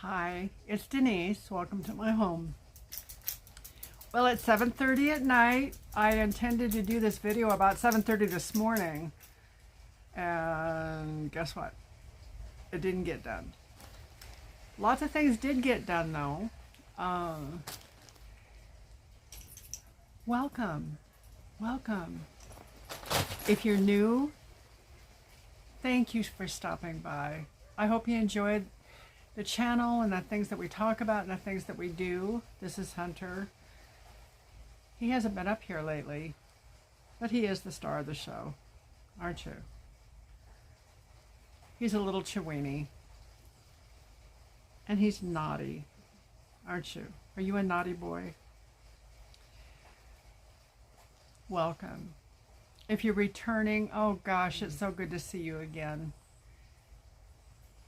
Hi, it's Denise. Welcome to my home. Well, it's 7:30 at night. I intended to do this video about 7:30 this morning. And guess what? It didn't get done. Lots of things did get done though. Welcome. Welcome. If you're new, thank you for stopping by. I hope you enjoyed the channel and the things that we talk about and the things that we do. This is Hunter. He hasn't been up here lately, but he is the star of the show, aren't you? He's a little Chiweenie. And he's naughty, aren't you? Are you a naughty boy? Welcome. If you're returning, oh gosh, it's so good to see you again.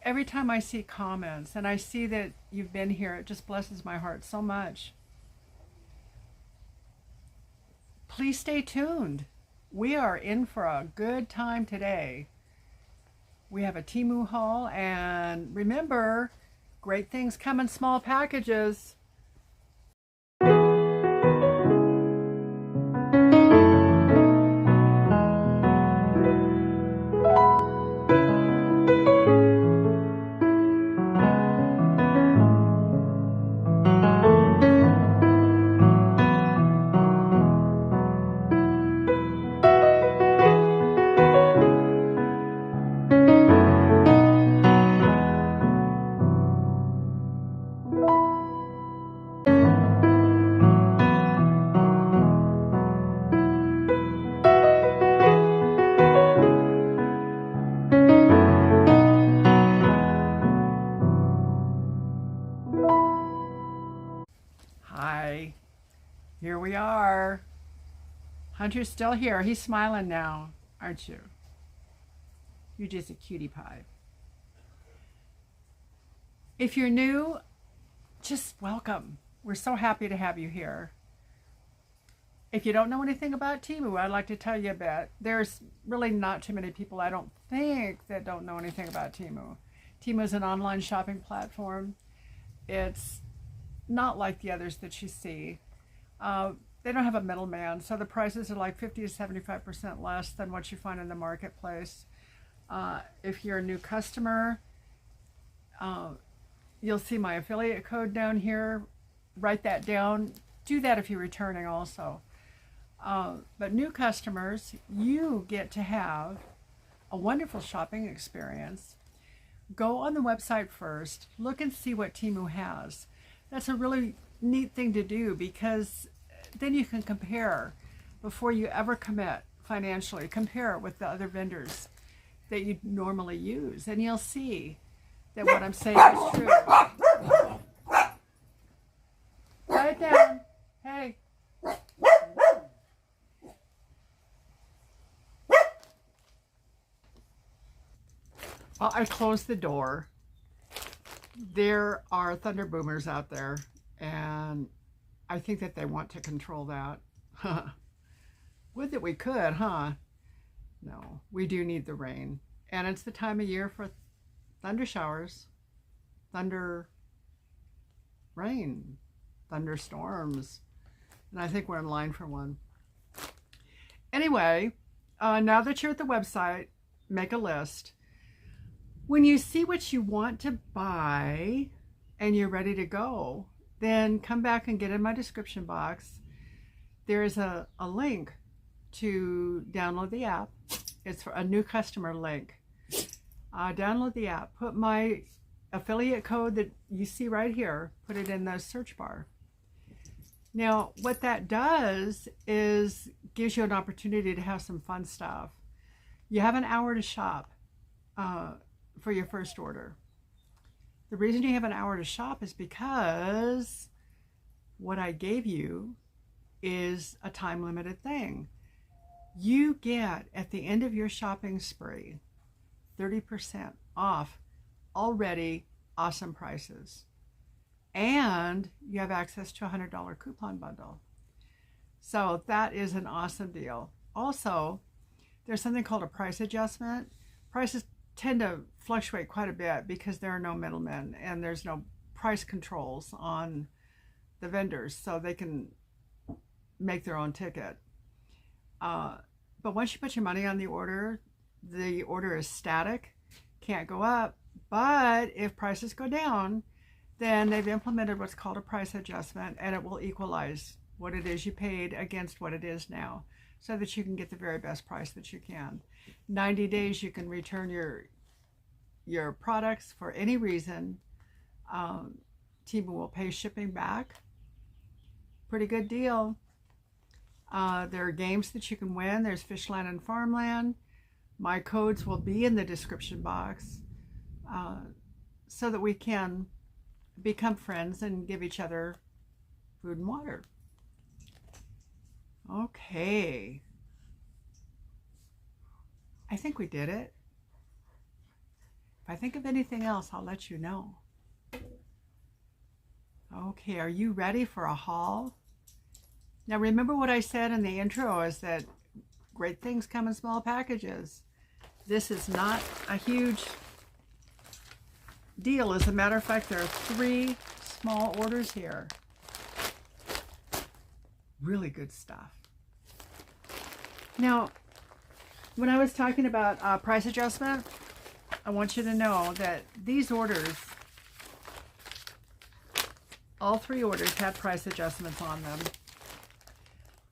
Every time I see comments and I see that you've been here, it just blesses my heart so much. Please stay tuned. We are in for a good time today. We have a Temu haul, and remember, great things come in small packages. Hi, here we are. Hunter's still here. He's smiling now, aren't you? You're just a cutie pie. If you're new, just welcome. We're so happy to have you here. If you don't know anything about Temu, I'd like to tell you a bit. There's really not too many people, I don't think, that don't know anything about Temu. Temu is an online shopping platform. It's not like the others that you see. They don't have a middleman, so the prices are like 50 to 75% less than what you find in the marketplace. If you're a new customer, you'll see my affiliate code down here. Write that down. Do that if you're returning also. But new customers, you get to have a wonderful shopping experience. Go on the website first. Look and see what Temu has. That's a really neat thing to do, because then you can compare before you ever commit financially. Compare it with the other vendors that you normally use, and you'll see that what I'm saying is true. Quiet down. Hey. Well, I closed the door. There are thunder boomers out there, and I think that they want to control that. Would that we could, huh? No, we do need the rain. And it's the time of year for thunder showers, thunder rain, thunderstorms. And I think we're in line for one. Anyway, now that you're at the website, make a list. When you see what you want to buy and you're ready to go, then come back and get in my description box. There is a link to download the app. It's for a new customer link. Download the app. Put my affiliate code that you see right here. Put it in the search bar. Now, what that does is gives you an opportunity to have some fun stuff. You have an hour to shop for your first order. The reason you have an hour to shop is because what I gave you is a time limited thing. You get, at the end of your shopping spree, 30% off already awesome prices. And you have access to a $100 coupon bundle. So that is an awesome deal. Also, there's something called a price adjustment. Prices tend to fluctuate quite a bit because there are no middlemen and there's no price controls on the vendors so they can make their own ticket. But once you put your money on the order is static, can't go up. But if prices go down, then they've implemented what's called a price adjustment, and it will equalize what it is you paid against what it is now, so that you can get the very best price that you can. 90 days you can return your products for any reason. Temu will pay shipping back. Pretty good deal. There are games that you can win. There's Fishland and Farmland. My codes will be in the description box, so that we can become friends and give each other food and water. Okay. I think we did it. If I think of anything else, I'll let you know. Okay, are you ready for a haul? Now remember what I said in the intro is that great things come in small packages. This is not a huge deal. As a matter of fact, there are 3 small orders here. Really good stuff. Now, when I was talking about price adjustment, I want you to know that these orders, all 3 orders had price adjustments on them.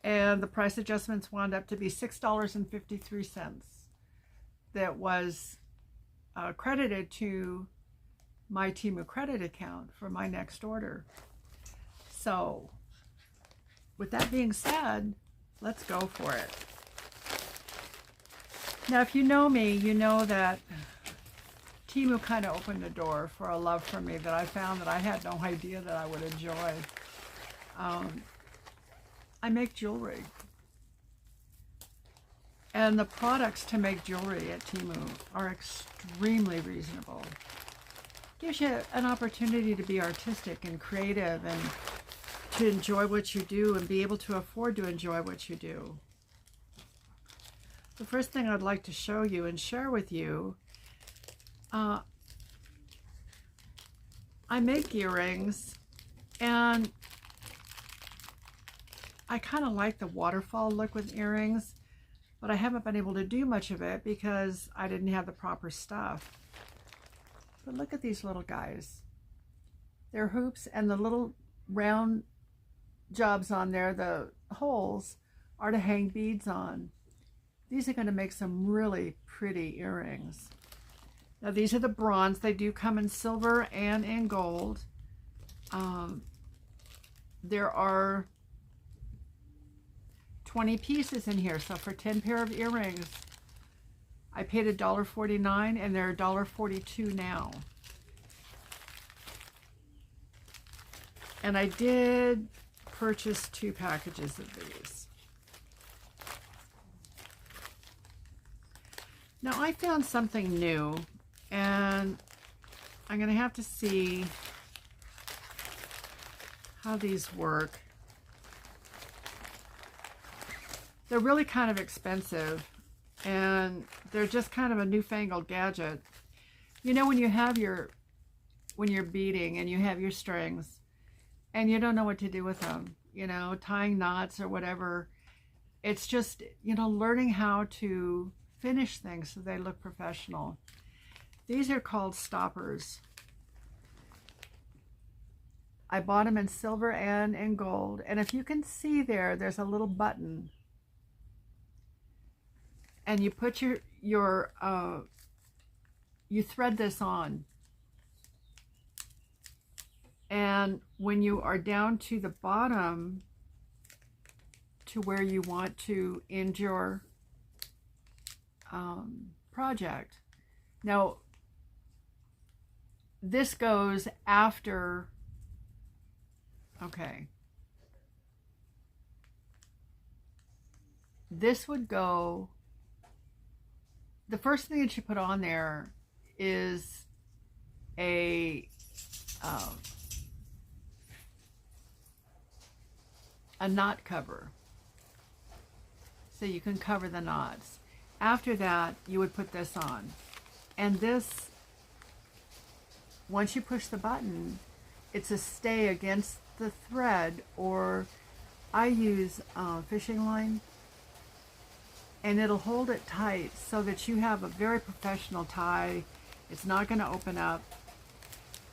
And the price adjustments wound up to be $6.53 that was credited to my Temu credit account for my next order. So, with that being said, let's go for it. Now, if you know me, you know that Temu kind of opened the door for a love for me that I found that I had no idea that I would enjoy. I make jewelry. And the products to make jewelry at Temu are extremely reasonable. Gives you an opportunity to be artistic and creative and to enjoy what you do and be able to afford to enjoy what you do. The first thing I'd like to show you and share with you, I make earrings, and I kind of like the waterfall look with earrings, but I haven't been able to do much of it because I didn't have the proper stuff. But look at these little guys. They're hoops, and the little round jobs on there, the holes, are to hang beads on. These are going to make some really pretty earrings. Now these are the bronze. They do come in silver and in gold. There are 20 pieces in here, so for 10 pair of earrings, I paid $1.49, and they're $1.42 now. And I did purchase 2 packages of these. Now I found something new, and I'm going to have to see how these work. They're really kind of expensive, and they're just kind of a newfangled gadget. You know, when you're beading and you have your strings and you don't know what to do with them, you know, tying knots or whatever. It's just, you know, learning how to finish things so they look professional. These are called stoppers. I bought them in silver and in gold. And if you can see there, there's a little button. And you put you thread this on. And when you are down to the bottom to where you want to end your project. Now, this goes after, okay. This would go, the first thing that you put on there is a knot cover, so you can cover the knots. After that, you would put this on, and this, once you push the button, it's a stay against the thread, or I use fishing line, and it'll hold it tight so that you have a very professional tie. It's not going to open up.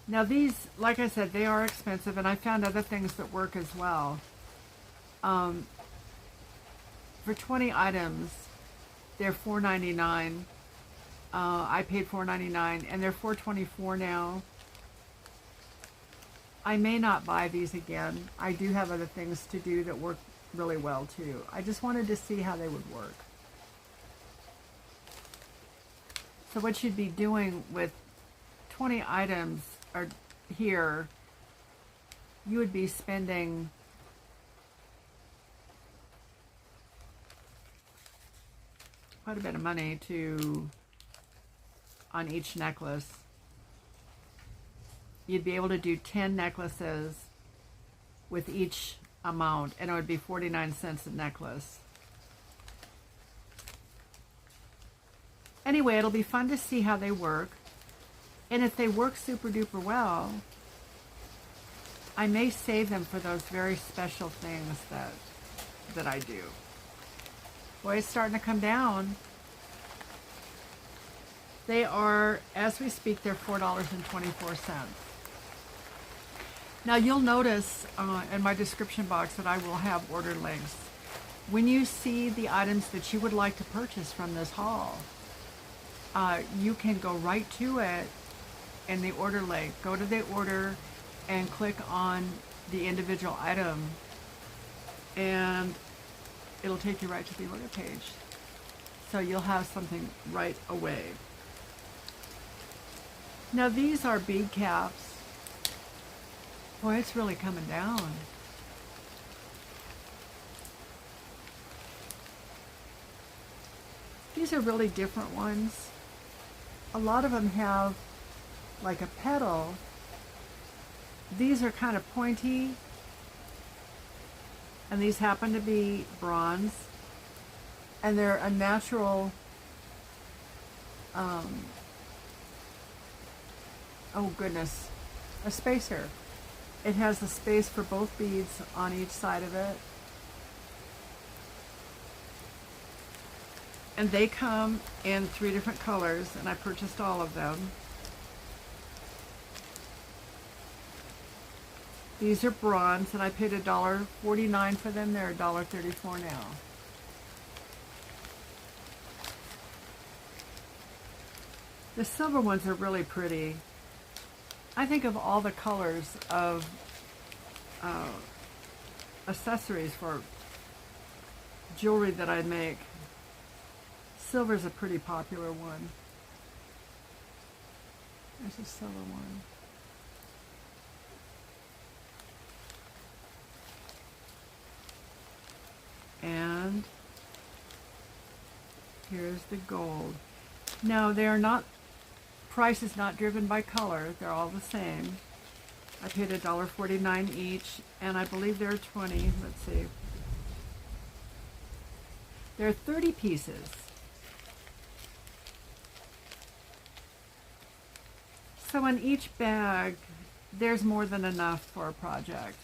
Now these, like I said, they are expensive, and I found other things that work as well. For 20 items, they're $4.99. I paid $4.99, and they're $4.24 now. I may not buy these again. I do have other things to do that work really well too. I just wanted to see how they would work. So what you'd be doing with 20 items or here, you would be spending quite a bit of money on each necklace. You'd be able to do 10 necklaces with each amount, and it would be 49 cents a necklace. Anyway, it'll be fun to see how they work. And if they work super duper well, I may save them for those very special things that I do. Boy, it's starting to come down. They are, as we speak, they're $4.24. Now you'll notice in my description box that I will have order links. When you see the items that you would like to purchase from this haul, you can go right to it in the order link. Go to the order and click on the individual item, and it'll take you right to the order page. So you'll have something right away. Now these are bead caps. Boy, it's really coming down. These are really different ones. A lot of them have like a petal. These are kind of pointy, and these happen to be bronze, and they're a natural oh goodness, a spacer. It has a space for both beads on each side of it. And they come in 3 different colors, and I purchased all of them. These are bronze, and I paid $1.49 for them. They're $1.34 now. The silver ones are really pretty. I think of all the colors of accessories for jewelry that I make, silver's a pretty popular one. There's a silver one. And here's the gold. Now they are not, price is not driven by color. They're all the same. I paid $1.49 each, and I believe there are 20. Let's see. There are 30 pieces. So in each bag, there's more than enough for a project.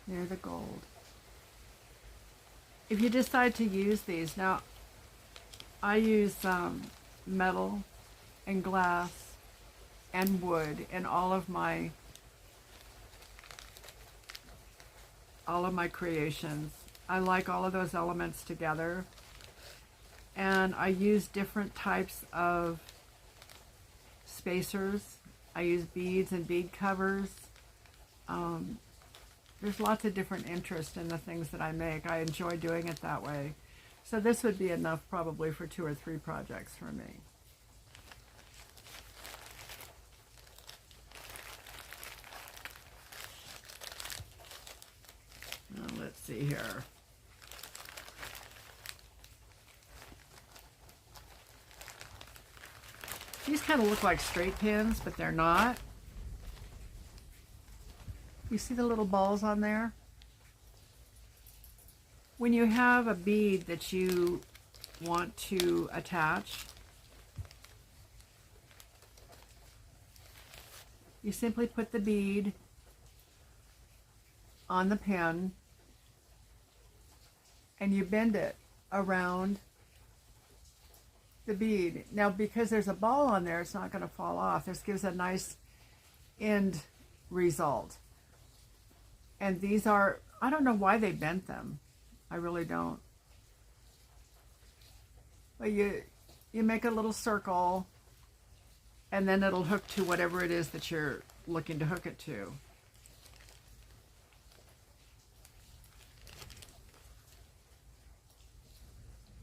There's the gold. If you decide to use these, now I use metal and glass and wood in all of my creations. I like all of those elements together, and I use different types of spacers. I use beads and bead covers. There's lots of different interest in the things that I make. I enjoy doing it that way. So this would be enough probably for 2 or 3 projects for me. Now let's see here. These kind of look like straight pins, but they're not. You see the little balls on there? When you have a bead that you want to attach, You simply put the bead on the pin and you bend it around the bead. Now, because there's a ball on there, it's not going to fall off. This gives a nice end result. And these are, I don't know why they bent them. I really don't. But you make a little circle, and then it'll hook to whatever it is that you're looking to hook it to.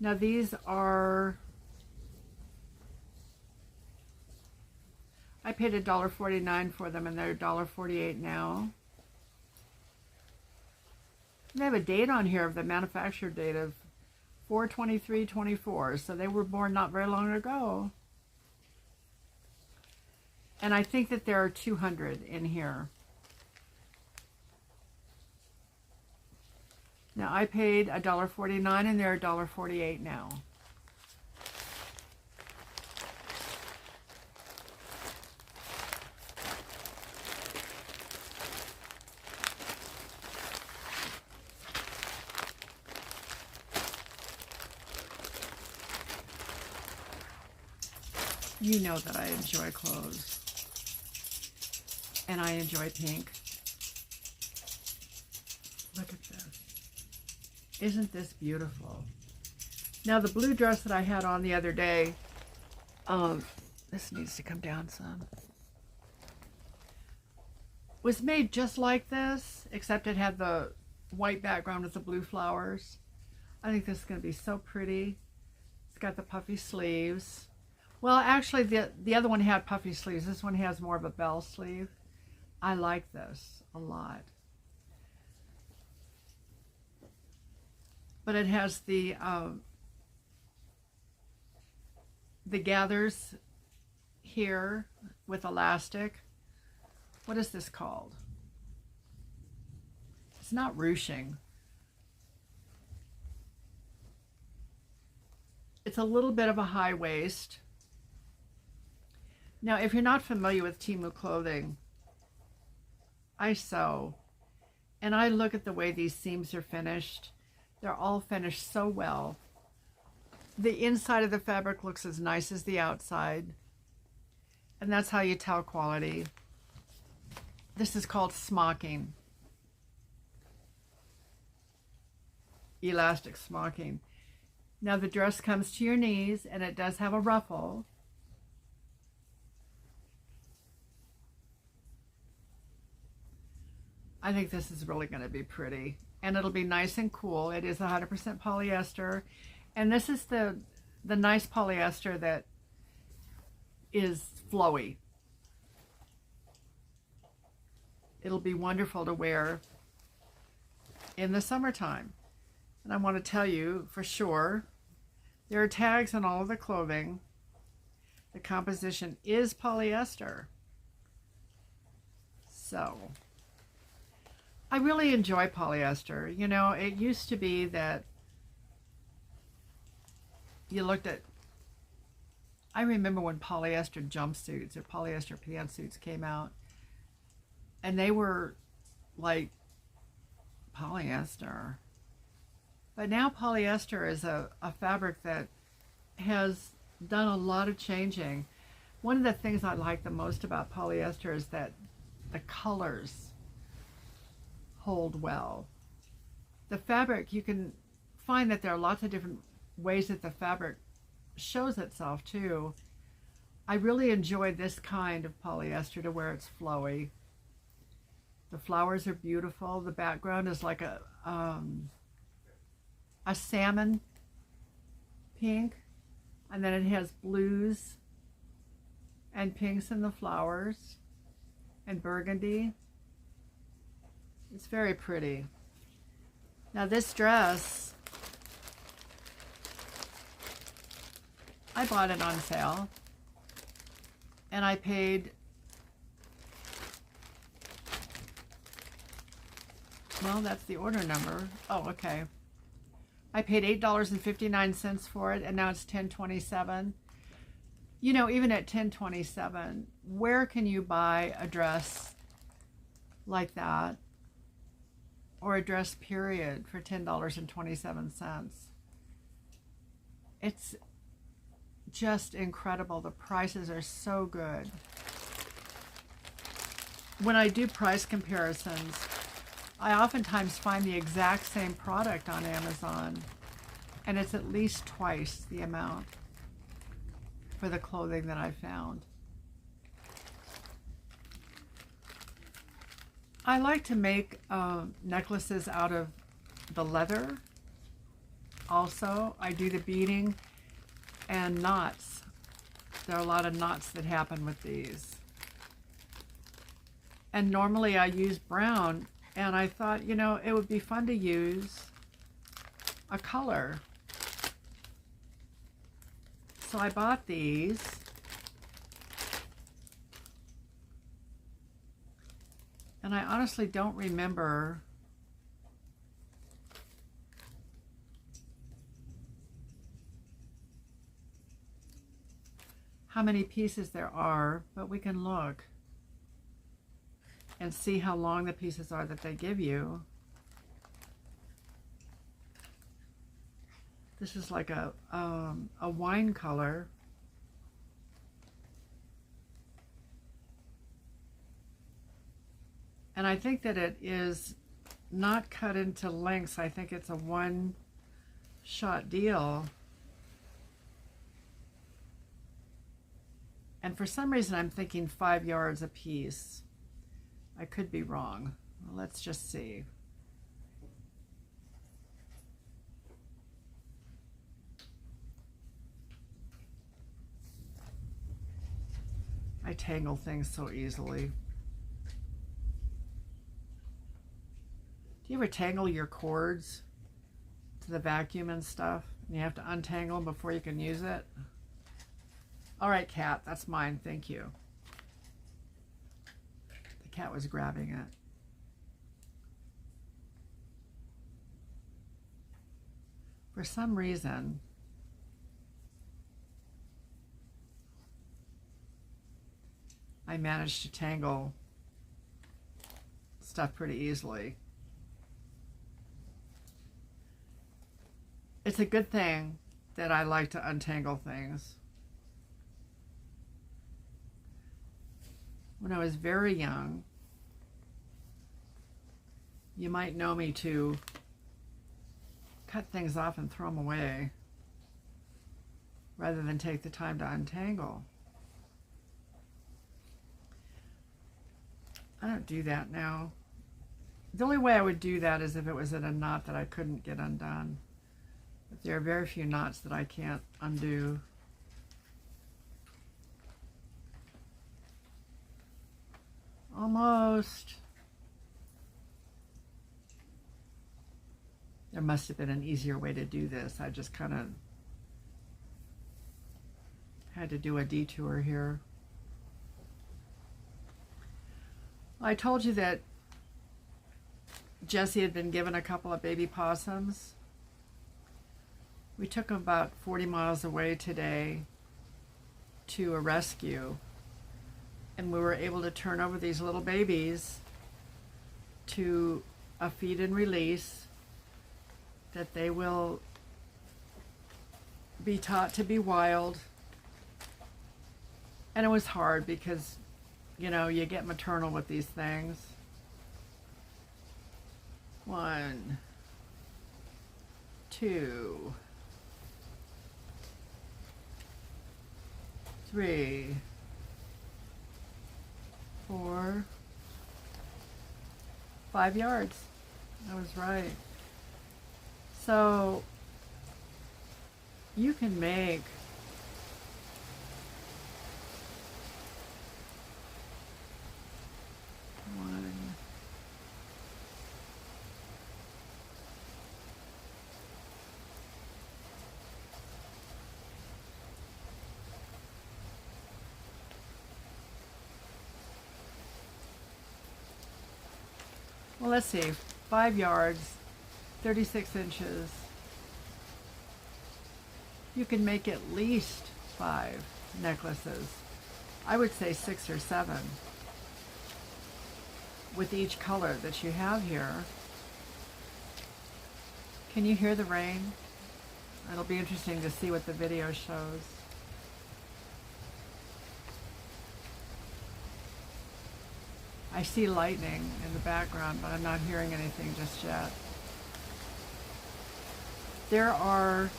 Now these are, I paid $1.49 for them and they're $1.48 now. They have a date on here of the manufacturer date of 4/23/24, so they were born not very long ago. And I think that there are 200 in here. Now I paid $1.49 and they're $1.48 now. You know that I enjoy clothes. And I enjoy pink. Look at this. Isn't this beautiful? Now the blue dress that I had on the other day, this needs to come down some, was made just like this, except it had the white background with the blue flowers. I think this is going to be so pretty. It's got the puffy sleeves. Well, actually, the other one had puffy sleeves. This one has more of a bell sleeve. I like this a lot. But it has the gathers here with elastic. What is this called? It's not ruching. It's a little bit of a high waist. Now, if you're not familiar with Temu clothing, I sew, and I look at the way these seams are finished. They're all finished so well. The inside of the fabric looks as nice as the outside, and that's how you tell quality. This is called smocking. Elastic smocking. Now the dress comes to your knees, and it does have a ruffle. I think this is really going to be pretty, and it'll be nice and cool. It is 100% polyester, and this is the nice polyester that is flowy. It'll be wonderful to wear in the summertime. And I want to tell you for sure, there are tags on all of the clothing. The composition is polyester. So I really enjoy polyester. You know, it used to be that you looked at, I remember when polyester jumpsuits or polyester pantsuits came out, and they were like polyester. But now polyester is a fabric that has done a lot of changing. One of the things I like the most about polyester is that the colors hold well. The fabric, you can find that there are lots of different ways that the fabric shows itself too. I really enjoy this kind of polyester to where it's flowy. The flowers are beautiful. The background is like a salmon pink, and then it has blues and pinks in the flowers and burgundy. It's very pretty. Now this dress, I bought it on sale, and I paid, well, that's the order number. Oh, okay. I paid $8.59 for it, and now it's $10.27. You know, even at $10.27, where can you buy a dress like that, or a dress period, for $10.27? It's just incredible. The prices are so good. When I do price comparisons, I oftentimes find the exact same product on Amazon, and it's at least twice the amount for the clothing that I found. I like to make necklaces out of the leather. Also, I do the beading and knots. There are a lot of knots that happen with these. And normally I use brown, and I thought, you know, it would be fun to use a color. So I bought these. And I honestly don't remember how many pieces there are, but we can look and see how long the pieces are that they give you. This is like a wine color. And I think that it is not cut into lengths. I think it's a one-shot deal. And for some reason, I'm thinking 5 yards a piece. I could be wrong. Well, let's just see. I tangle things so easily. Do you ever tangle your cords to the vacuum and stuff, and you have to untangle them before you can use it? All right, cat, that's mine, thank you. The cat was grabbing it. For some reason, I managed to tangle stuff pretty easily. It's a good thing that I like to untangle things. When I was very young, you might know me to cut things off and throw them away rather than take the time to untangle. I don't do that now. The only way I would do that is if it was in a knot that I couldn't get undone. But there are very few knots that I can't undo. Almost. There must have been an easier way to do this. I just kind of had to do a detour here. I told you that Jesse had been given a couple of baby possums. We took him about 40 miles away today to a rescue, and we were able to turn over these little babies to a feed and release that they will be taught to be wild. And it was hard because, you know, you get maternal with these things. 1, 2, 3, 4, 5 yards. I was right. So you can make one, well, let's see, 5 yards, 36 inches. You can make at least 5. necklaces. I would say 6 or 7 with each color that you have here. Can you hear the rain? It'll be interesting to see what the video shows. I see lightning in the background, but I'm not hearing anything just yet. There are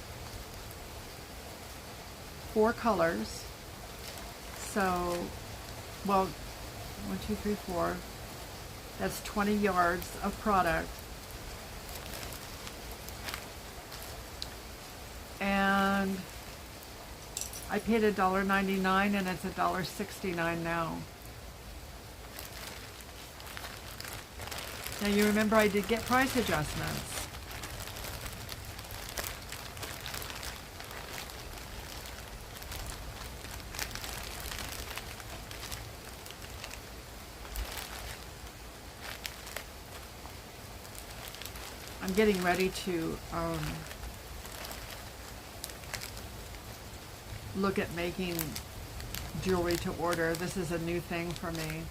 4 colors. So, well, 1, 2, 3, 4. That's 20 yards of product. And I paid $1.99 and it's $1.69 now. Now you remember I did get price adjustments. I'm getting ready to look at making jewelry to order. This is a new thing for me.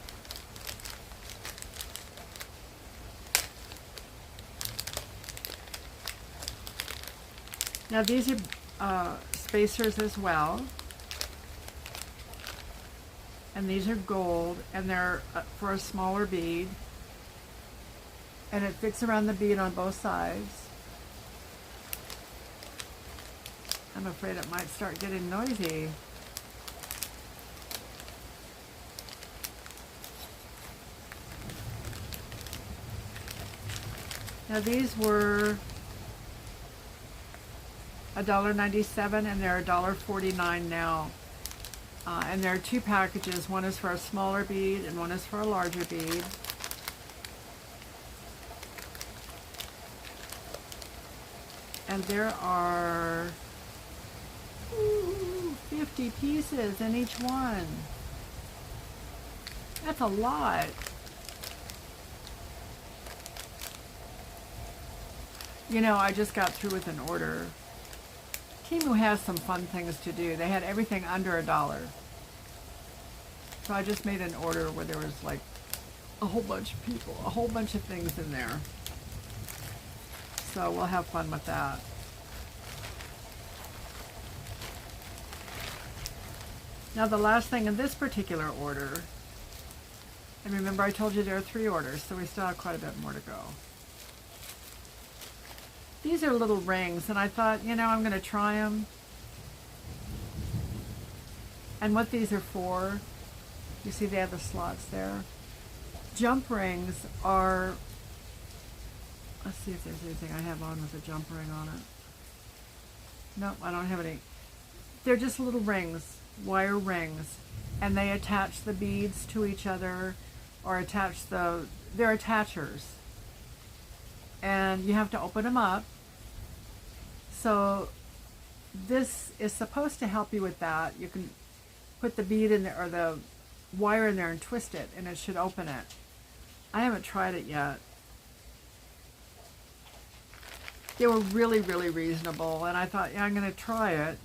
Now these are spacers as well. And these are gold, and they're for a smaller bead. And it fits around the bead on both sides. I'm afraid it might start getting noisy. Now these were $1.97 and they're $1.49 now. And there are 2 packages. One is for a smaller bead and one is for a larger bead. And there are 50 pieces in each one. That's a lot. You know, I just got through with an order. Temu has some fun things to do. They had everything under $1. So I just made an order where there was like a whole bunch of people, a whole bunch of things in there. So we'll have fun with that. Now the last thing in this particular order, and remember I told you there are 3 orders, so we still have quite a bit more to go. These are little rings, and I thought, you know, I'm going to try them. And what these are for, you see they have the slots there. Jump rings are, let's see if there's anything I have on with a jump ring on it. Nope, I don't have any. They're just little rings, wire rings, and they attach the beads to each other, or they're attachers. And you have to open them up. So this is supposed to help you with that. You can put the bead in there, or the wire in there, and twist it, and it should open it. I haven't tried it yet. They were really, really reasonable, and I thought, yeah, I'm going to try it.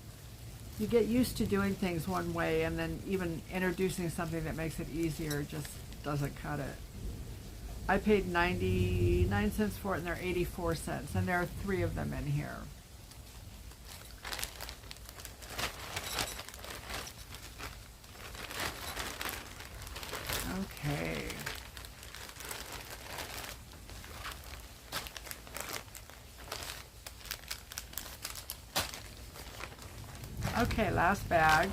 You get used to doing things one way, and then even introducing something that makes it easier just doesn't cut it. I paid 99 cents for it, and they're 84 cents, and there are 3 of them in here. Okay. Okay, last bag.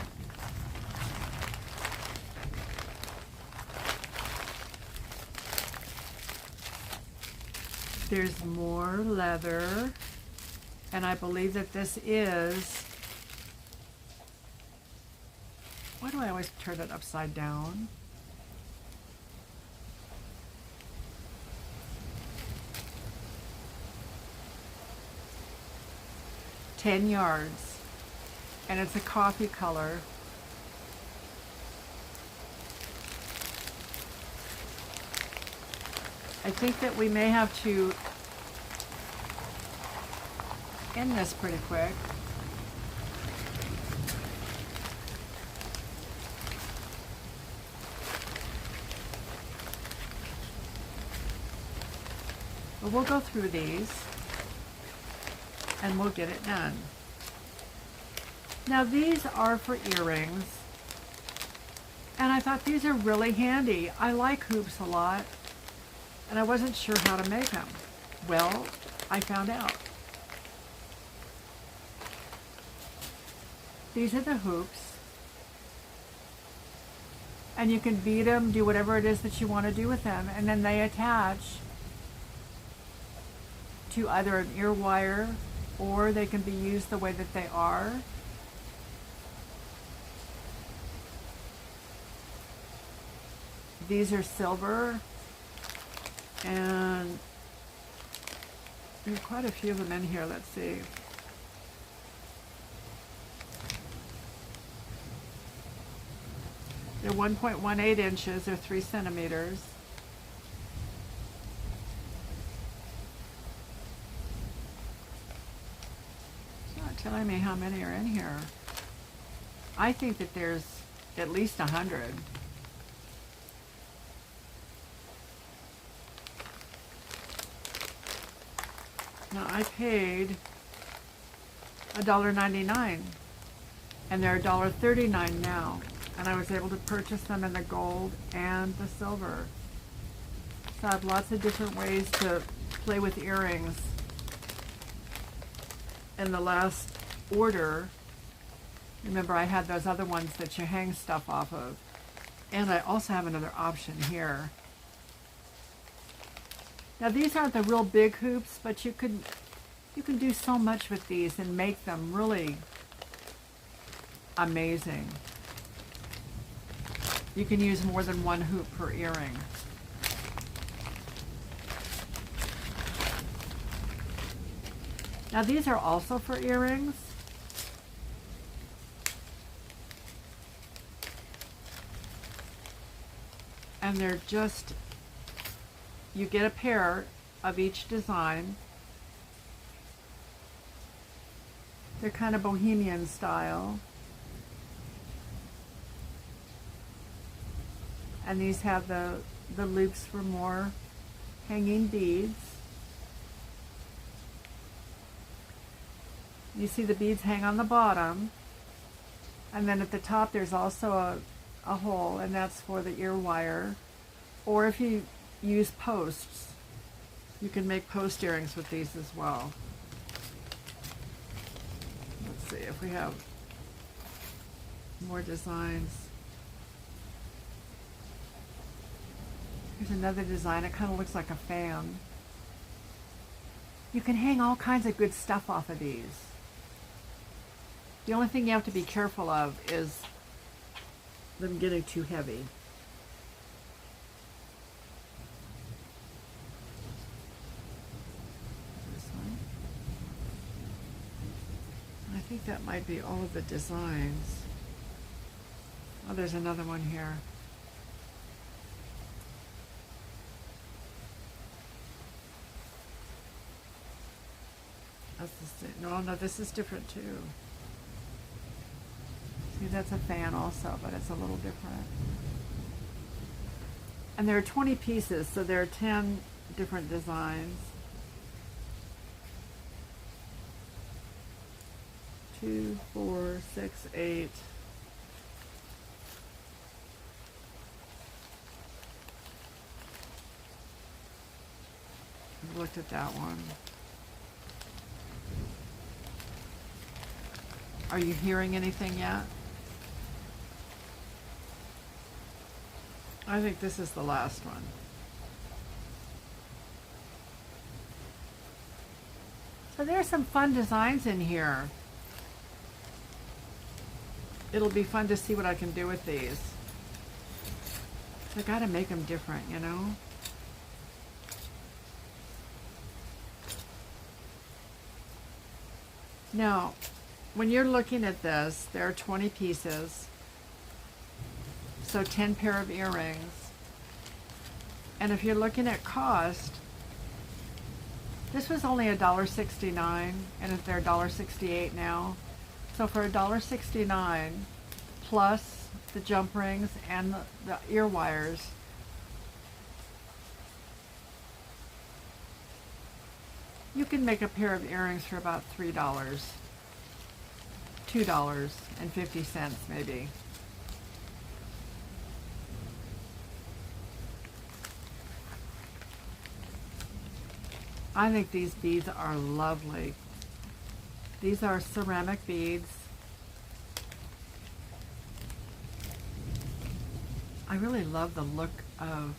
There's more leather, and I believe that this is, why do I always turn it upside down? "10 yards, and it's a coffee color. I think that we may have to end this pretty quick. But we'll go through these and we'll get it done. Now these are for earrings, and I thought these are really handy. I like hoops a lot, and I wasn't sure how to make them. Well, I found out. These are the hoops, and you can bead them, do whatever it is that you want to do with them, and then they attach to either an ear wire, or they can be used the way that they are. These are silver, and there are quite a few of them in here. Let's see. They're 1.18 inches, or 3 centimeters. It's not telling me how many are in here. I think that there's at least 100. Now I paid $1.99, and they're $1.39 now, and I was able to purchase them in the gold and the silver. So I have lots of different ways to play with earrings. In the last order, remember I had those other ones that you hang stuff off of, and I also have another option here. Now these aren't the real big hoops, but you can do so much with these and make them really amazing. You can use more than one hoop per earring. Now these are also for earrings. And they're just, you get a pair of each design. They're kind of bohemian style. And these have the loops for more hanging beads. You see the beads hang on the bottom. And then at the top there's also a hole, and that's for the ear wire. Or if you use posts, you can make post earrings with these as well. Let's see if we have more designs. Here's another design. It kind of looks like a fan. You can hang all kinds of good stuff off of these. The only thing you have to be careful of is them getting too heavy. This one. I think that might be all of the designs. Oh, there's another one here. That's the same. No, this is different too. See, that's a fan also, but it's a little different. And there are 20 pieces, so there are 10 different designs. 2, 4, 6, 8. I've looked at that one. Are you hearing anything yet? I think this is the last one. So there's some fun designs in here. It'll be fun to see what I can do with these. I gotta make them different, you know? Now, when you're looking at this, there are 20 pieces. So 10 pair of earrings. And if you're looking at cost, this was only $1.69, and if they're $1.68 now. So for $1.69 plus the jump rings and the ear wires, You can make a pair of earrings for about $3, $2.50 maybe. I think these beads are lovely. These are ceramic beads. I really love the look of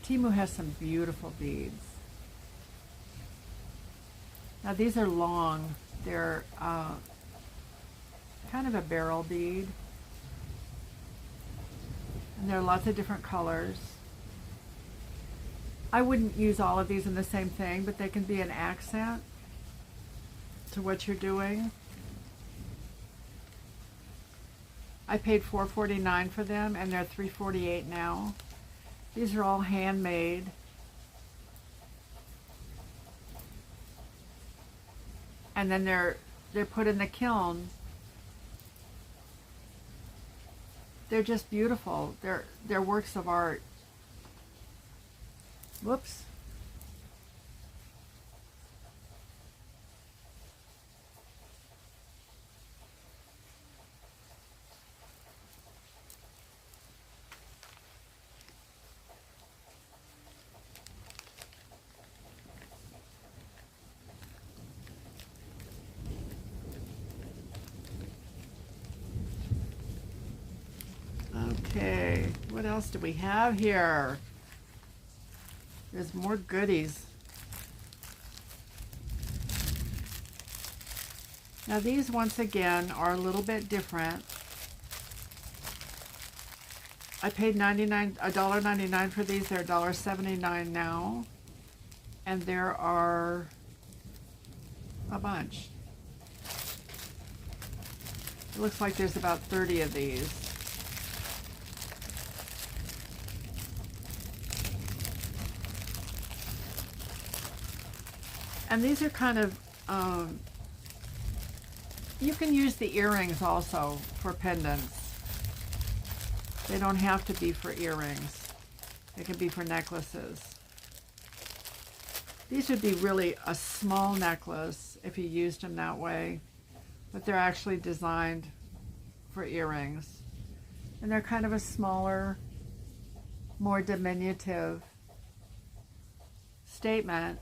Temu. Has some beautiful beads. Now these are long. They're kind of a barrel bead. And there are lots of different colors. I wouldn't use all of these in the same thing, but they can be an accent to what you're doing. I paid $4.49 for them, and they're $3.48 now. These are all handmade. And then they're put in the kiln. They're just beautiful. They're works of art. Whoops. Okay, what else do we have here? There's more goodies. Now these, once again, are a little bit different. I paid $1.99 for these. They're $1.79 now. And there are a bunch. It looks like there's about 30 of these. And these are kind of, you can use the earrings also for pendants. They don't have to be for earrings. They can be for necklaces. These would be really a small necklace if you used them that way, but they're actually designed for earrings. And they're kind of a smaller, more diminutive statement.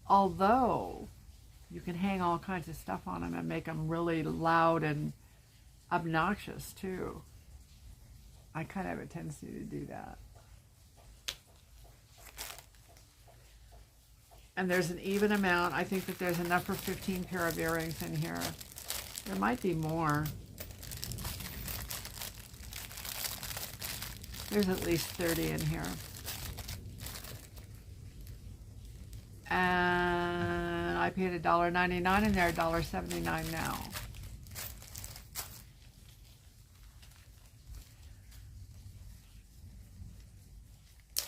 Although you can hang all kinds of stuff on them and make them really loud and obnoxious too. I kind of have a tendency to do that. And there's an even amount. I think that there's enough for 15 pair of earrings in here. There might be more. There's at least 30 in here. And I paid $1.99 and they're $1.79 now.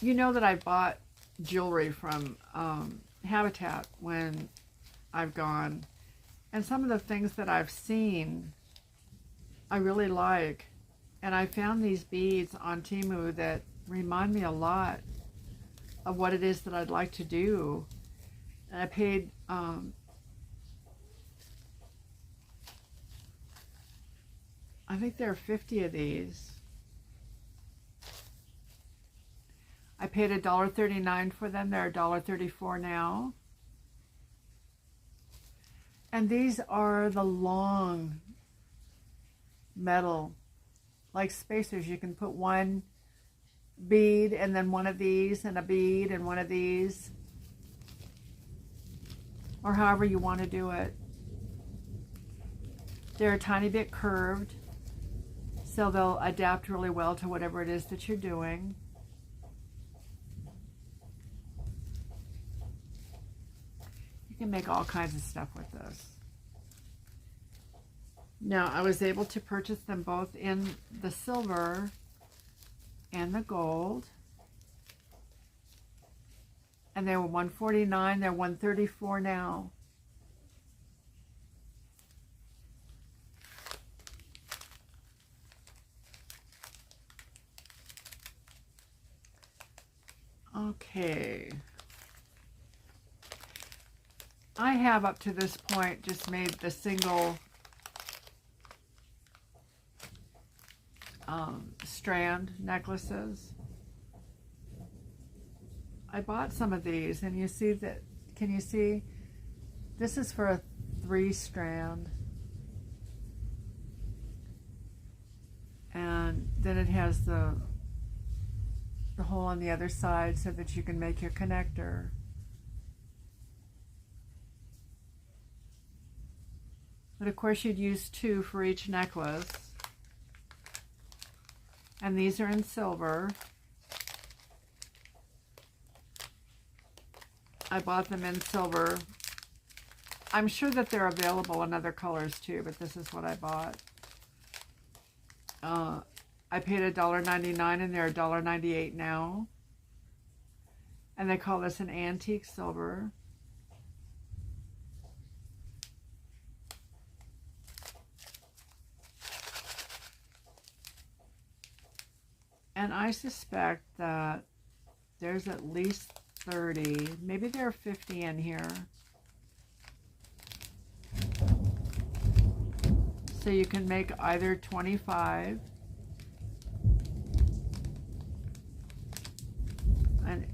You know that I bought jewelry from Habitat when I've gone, and some of the things that I've seen I really like, and I found these beads on Temu that remind me a lot of what it is that I'd like to do. And I paid I think there are 50 of these. I paid $1.39 for them. They're $1.34 now. And these are the long metal, like spacers. You can put one bead and then one of these and a bead and one of these, or however you want to do it. They're a tiny bit curved, so they'll adapt really well to whatever it is that you're doing. You can make all kinds of stuff with this. Now, I was able to purchase them both in the silver and the gold. And they were $1.49, they're $1.34 now. Okay. I have up to this point just made the single strand necklaces. I bought some of these, and you see that, can you see? This is for a 3-strand. And then it has the hole on the other side so that you can make your connector. But of course you'd use 2 for each necklace. And these are in silver. I bought them in silver. I'm sure that they're available in other colors too, but this is what I bought. I paid $1.99 and they're $1.98 now. And they call this an antique silver. And I suspect that there's at least 30, maybe there are 50 in here. So you can make either 25, and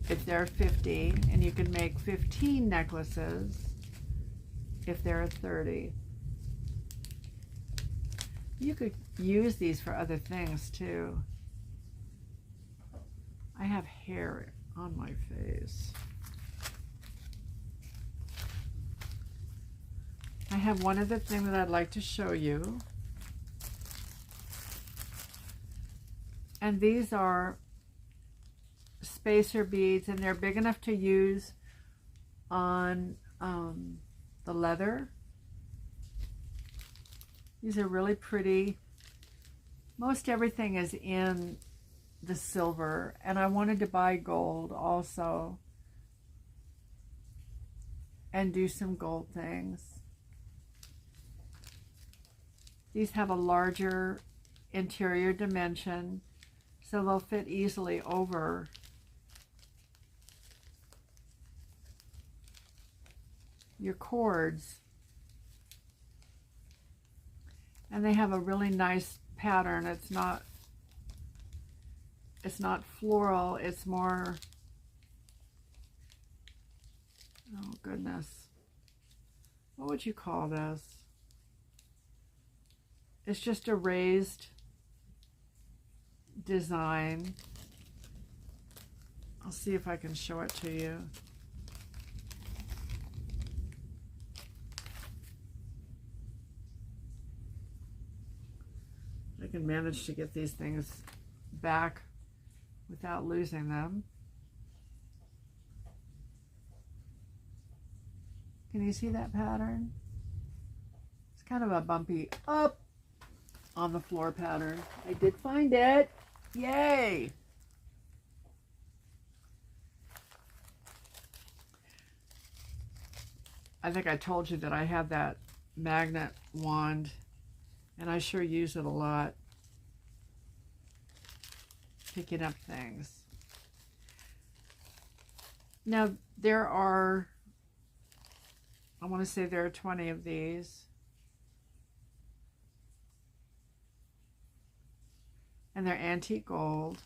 if there are 50, and you can make 15 necklaces if there are 30. You could use these for other things too. I have hair on my face. I have one other thing that I'd like to show you. And these are spacer beads, and they're big enough to use on the leather. These are really pretty. Most everything is in the silver, and I wanted to buy gold also and do some gold things. These have a larger interior dimension, so they'll fit easily over your cords. And they have a really nice pattern. It's not floral, it's more, oh goodness, what would you call this? It's just a raised design. I'll see if I can show it to you. I can manage to get these things back without losing them. Can you see that pattern? It's kind of a bumpy up on the floor pattern. I did find it. Yay! I think I told you that I have that magnet wand, and I sure use it a lot, picking up things. Now there are, I want to say there are 20 of these. And they're antique gold.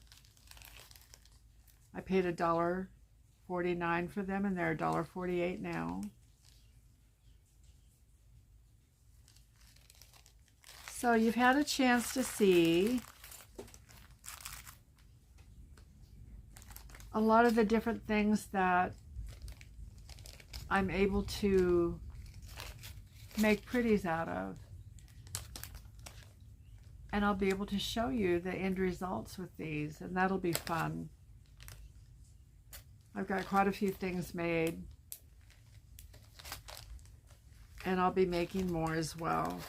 I paid $1.49 for them, and they're $1.48 now. So you've had a chance to see a lot of the different things that I'm able to make pretties out of. And I'll be able to show you the end results with these, and that'll be fun. I've got quite a few things made, and I'll be making more as well.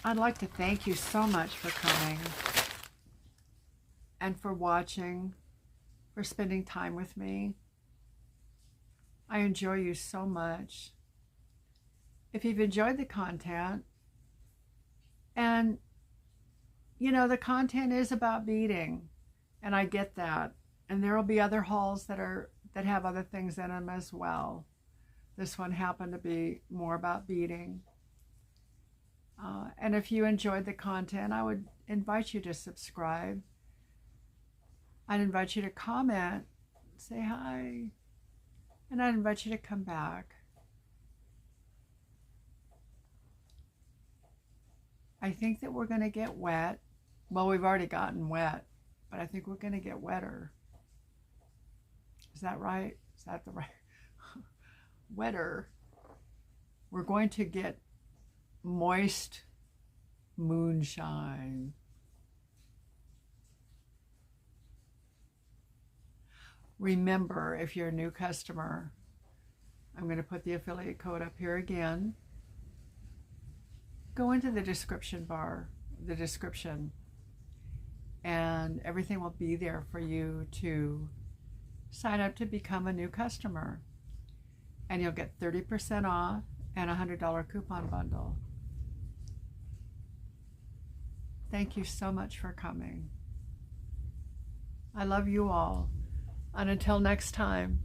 I'd like to thank you so much for coming and for watching, for spending time with me. I enjoy you so much. if you've enjoyed the content, and you know, the content is about beading, and I get that. And there will be other hauls that have other things in them as well. This one happened to be more about beading. And if you enjoyed the content, I would invite you to subscribe. I'd invite you to comment, say hi, and I'd invite you to come back. I think that we're going to get wet. Well, we've already gotten wet, but I think we're going to get wetter. Is that right? Is that the right? Wetter. We're going to get moist moonshine. Remember, if you're a new customer, I'm going to put the affiliate code up here again. Go into the description bar, the description, and everything will be there for you to sign up to become a new customer. And you'll get 30% off and a $100 coupon bundle. Thank you so much for coming. I love you all. And until next time.